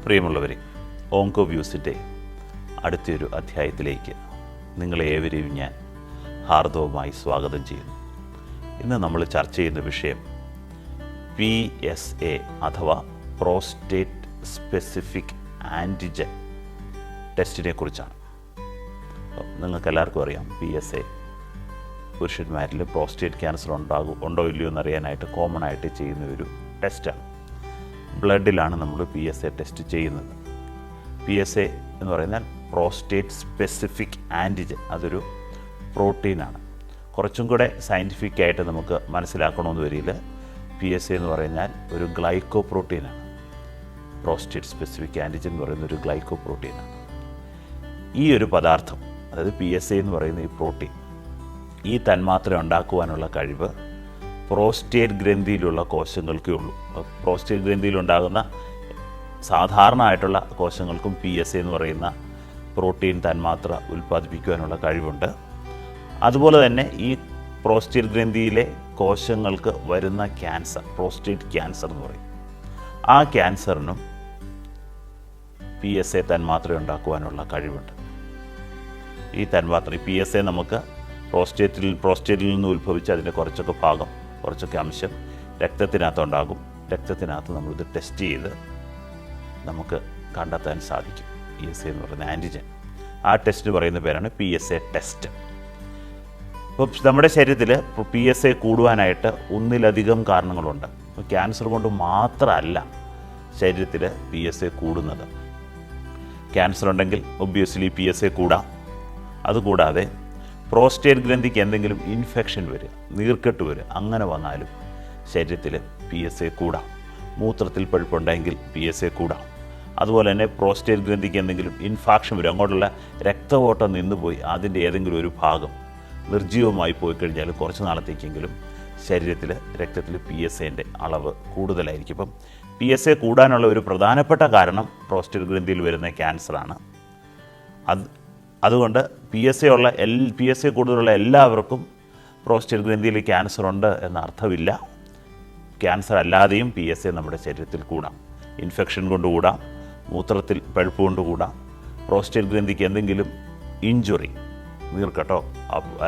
പ്രിയമുള്ളവരെ, ഓങ്കോ വ്യൂസിൻ്റെ അടുത്തൊരു അധ്യായത്തിലേക്ക് നിങ്ങളേവരെയും ഞാൻ ഹാർദവമായി സ്വാഗതം ചെയ്യുന്നു. ഇന്ന് നമ്മൾ ചർച്ച ചെയ്യുന്ന വിഷയം PSA അഥവാ പ്രോസ്റ്റേറ്റ് സ്പെസിഫിക് ആൻറ്റിജൻ ടെസ്റ്റിനെ കുറിച്ചാണ്. നിങ്ങൾക്കെല്ലാവർക്കും അറിയാം, PSA പുരുഷന്മാരിൽ പ്രോസ്റ്റേറ്റ് ക്യാൻസർ ഉണ്ടോ ഇല്ലയോ എന്നറിയാനായിട്ട് കോമൺ ആയിട്ട് ചെയ്യുന്ന ഒരു ടെസ്റ്റാണ്. ബ്ലഡിലാണ് നമ്മൾ PSA ടെസ്റ്റ് ചെയ്യുന്നത്. PSA എന്ന് പറയുന്നത് പ്രോസ്റ്റേറ്റ് സ്പെസിഫിക് ആൻറ്റിജൻ, അതൊരു പ്രോട്ടീനാണ്. കുറച്ചും കൂടെ സയൻറ്റിഫിക് ആയിട്ട് നമുക്ക് മനസ്സിലാക്കണമെന്ന് വരില്ല. PSA എന്ന് പറഞ്ഞാൽ ഒരു ഗ്ലൈക്കോ പ്രോട്ടീനാണ്. പ്രോസ്റ്റേറ്റ് സ്പെസിഫിക് ആൻറ്റിജൻ എന്ന് പറയുന്ന ഒരു ഗ്ലൈക്കോ പ്രോട്ടീനാണ്. ഈ ഒരു പദാർത്ഥം, അതായത് PSA എന്ന് പറയുന്ന ഈ പ്രോട്ടീൻ, ഈ തന്മാത്ര ഉണ്ടാക്കുവാനുള്ള കഴിവ് പ്രോസ്റ്റേറ്റ് ഗ്രന്ഥിയിലുള്ള കോശങ്ങൾക്കേ ഉള്ളൂ. പ്രോസ്റ്റേറ്റ് ഗ്രന്ഥിയിലുണ്ടാകുന്ന സാധാരണമായിട്ടുള്ള കോശങ്ങൾക്കും PSA എന്ന് പറയുന്ന പ്രോട്ടീൻ തന്മാത്ര ഉൽപ്പാദിപ്പിക്കുവാനുള്ള കഴിവുണ്ട്. അതുപോലെ തന്നെ ഈ പ്രോസ്റ്റേറ്റ് ഗ്രന്ഥിയിലെ കോശങ്ങൾക്ക് വരുന്ന ക്യാൻസർ, പ്രോസ്റ്റേറ്റ് ക്യാൻസർ എന്ന് പറയും, ആ ക്യാൻസറിനും PSA തന്മാത്ര ഉണ്ടാക്കുവാനുള്ള കഴിവുണ്ട്. ഈ തന്മാത്ര, ഈ PSA നമുക്ക് പ്രോസ്റ്റേറ്റിൽ നിന്ന് ഉത്ഭവിച്ച് അതിൻ്റെ കുറച്ചൊക്കെ അംശം രക്തത്തിനകത്തുണ്ടാകും. രക്തത്തിനകത്ത് നമ്മളിത് ടെസ്റ്റ് ചെയ്ത് നമുക്ക് കണ്ടെത്താൻ സാധിക്കും. PSA എന്ന് പറയുന്ന ആൻറ്റിജൻ, ആ ടെസ്റ്റ് പറയുന്ന പേരാണ് PSA ടെസ്റ്റ്. ഇപ്പോൾ നമ്മുടെ ശരീരത്തിൽ PSA കൂടുവാനായിട്ട് ഒന്നിലധികം കാരണങ്ങളുണ്ട്. ക്യാൻസർ കൊണ്ട് മാത്രമല്ല ശരീരത്തിൽ PSA കൂടുന്നത്. ക്യാൻസർ ഉണ്ടെങ്കിൽ ഒബ്വിയസ്ലി PSA കൂടാം. അതുകൂടാതെ പ്രോസ്റ്റേറ്റ് ഗ്രന്ഥിക്ക് എന്തെങ്കിലും ഇൻഫെക്ഷൻ വരിക, നീർക്കെട്ട് വരിക, അങ്ങനെ വന്നാലും ശരീരത്തിൽ PSA കൂടാം. മൂത്രത്തിൽ പഴുപ്പുണ്ടെങ്കിൽ PSA കൂടാം. അതുപോലെ തന്നെ പ്രോസ്റ്റേറ്റ് ഗ്രന്ഥിക്ക് എന്തെങ്കിലും ഇൻഫാക്ഷൻ വരും, അങ്ങോട്ടുള്ള രക്തഓട്ടം നിന്നുപോയി അതിൻ്റെ ഏതെങ്കിലും ഒരു ഭാഗം നിർജ്ജീവമായി പോയി കഴിഞ്ഞാൽ കുറച്ച് നാളത്തേക്കെങ്കിലും ശരീരത്തിൽ രക്തത്തിൽ PSAൻ്റെ അളവ് കൂടുതലായിരിക്കും. ഇപ്പം PSA കൂടാനുള്ള ഒരു പ്രധാനപ്പെട്ട കാരണം പ്രോസ്റ്റേറ്റ് ഗ്രന്ഥിയിൽ വരുന്ന ക്യാൻസറാണ്. അതുകൊണ്ട് PSA കൂടുതലുള്ള എല്ലാവർക്കും പ്രോസ്റ്റേറ്റ് ഗ്രന്ഥിയിൽ ക്യാൻസർ ഉണ്ട് എന്ന അർത്ഥമില്ല. ക്യാൻസർ അല്ലാതെയും PSA നമ്മുടെ ശരീരത്തിൽ കൂടാം. ഇൻഫെക്ഷൻ കൊണ്ട് കൂടാം, മൂത്രത്തിൽ പഴുപ്പ് കൊണ്ട് കൂടാം, പ്രോസ്റ്റേറ്റ് ഗ്രന്ഥിക്ക് എന്തെങ്കിലും ഇഞ്ചുറി, നീർക്കെട്ടോ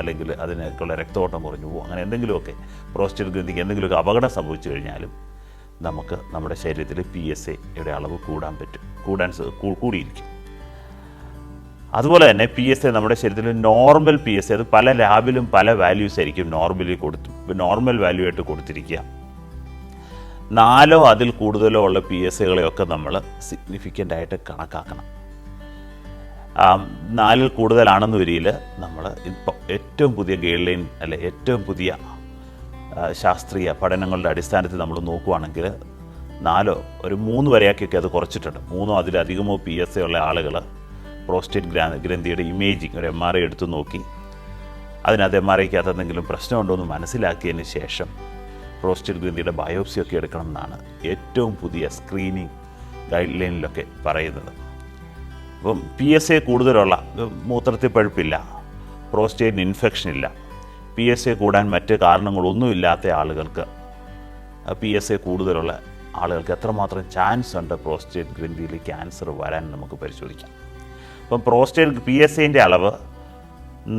അല്ലെങ്കിൽ അതിനൊക്കെയുള്ള രക്തഓട്ടം കുറഞ്ഞു പോകും, അങ്ങനെ എന്തെങ്കിലുമൊക്കെ പ്രോസ്റ്റേറ്റ് ഗ്രന്ഥിക്ക് എന്തെങ്കിലുമൊക്കെ അപകടം സംഭവിച്ചു കഴിഞ്ഞാലും നമുക്ക് നമ്മുടെ ശരീരത്തിൽ PSAയുടെ അളവ് കൂടിയിരിക്കും. അതുപോലെ തന്നെ PSA നമ്മുടെ ശരീരത്തിൽ നോർമൽ PSA, അത് പല ലാബിലും പല വാല്യൂസ് ആയിരിക്കും നോർമൽ വാല്യൂ ആയിട്ട് കൊടുത്തിരിക്കുക. 4 അതിൽ കൂടുതലോ ഉള്ള PSAകളെയൊക്കെ നമ്മൾ സിഗ്നിഫിക്കൻ്റ് ആയിട്ട് കണക്കാക്കണം. 4 കൂടുതലാണെന്ന് വരിയിൽ നമ്മൾ ഇപ്പോൾ ഏറ്റവും പുതിയ ഗൈഡ് ലൈൻ ഏറ്റവും പുതിയ ശാസ്ത്രീയ പഠനങ്ങളുടെ അടിസ്ഥാനത്തിൽ നമ്മൾ നോക്കുകയാണെങ്കിൽ 4 ഒരു 3 വരെയൊക്കെ അത് കുറച്ചിട്ടുണ്ട്. 3 അതിലധികമോ PSA ഉള്ള ആളുകൾ പ്രോസ്റ്റേറ്റ് ഗ്രന്ഥിയുടെ ഇമേജിങ്, ഒരു MRI എടുത്തു നോക്കി അതിനകത്ത് MRIക്കകത്ത് എന്തെങ്കിലും പ്രശ്നമുണ്ടോ എന്ന് മനസ്സിലാക്കിയതിന് ശേഷം പ്രോസ്റ്റേറ്റ് ഗ്രന്ഥിയുടെ ബയോപ്സിയൊക്കെ എടുക്കണം എന്നാണ് ഏറ്റവും പുതിയ സ്ക്രീനിങ് ഗൈഡ് ലൈനിലൊക്കെ പറയുന്നത്. അപ്പം PSA കൂടുതലുള്ള, മൂത്രത്തിൽ പഴുപ്പില്ല, പ്രോസ്റ്റേറ്റിന് ഇൻഫെക്ഷൻ ഇല്ല, PSA കൂടാൻ മറ്റ് കാരണങ്ങളൊന്നുമില്ലാത്ത ആളുകൾക്ക്, PSA കൂടുതലുള്ള ആളുകൾക്ക് എത്രമാത്രം ചാൻസ് ഉണ്ട് പ്രോസ്റ്റേറ്റ് ഗ്രന്ഥിയിൽ ക്യാൻസർ വരാൻ നമുക്ക് പരിശോധിക്കാം. അപ്പം PSAൻ്റെ അളവ്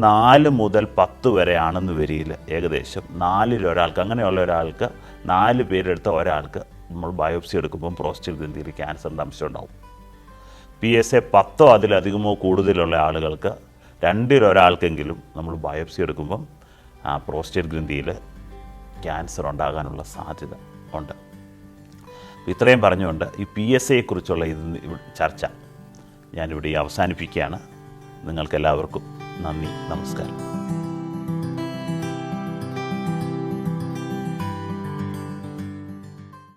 4 മുതൽ 10 വരെ ആണെന്ന് വരിയിൽ ഏകദേശം 4-ൽ ഒരാൾക്ക്, അങ്ങനെയുള്ള ഒരാൾക്ക് 4 പേരെടുത്ത ഒരാൾക്ക് നമ്മൾ ബയോപ്സി എടുക്കുമ്പം പ്രോസ്റ്റേറ്റ് ഗ്രന്ഥിയിൽ ക്യാൻസറിൻ്റെ അംശം ഉണ്ടാവും. PSA 10 അതിലധികമോ കൂടുതലുള്ള ആളുകൾക്ക് 2-ൽ ഒരാൾക്കെങ്കിലും നമ്മൾ ബയോപ്സി എടുക്കുമ്പം പ്രോസ്റ്റേറ്റ് ഗ്രന്ഥിയിൽ ക്യാൻസർ ഉണ്ടാകാനുള്ള സാധ്യത ഉണ്ട്. ഇത്രയും പറഞ്ഞുകൊണ്ട് ഈ PSAയെക്കുറിച്ചുള്ള ചർച്ച ഞാനിവിടെ അവസാനിപ്പിക്കുകയാണ്. നിങ്ങൾക്കെല്ലാവർക്കും നന്ദി, നമസ്കാരം.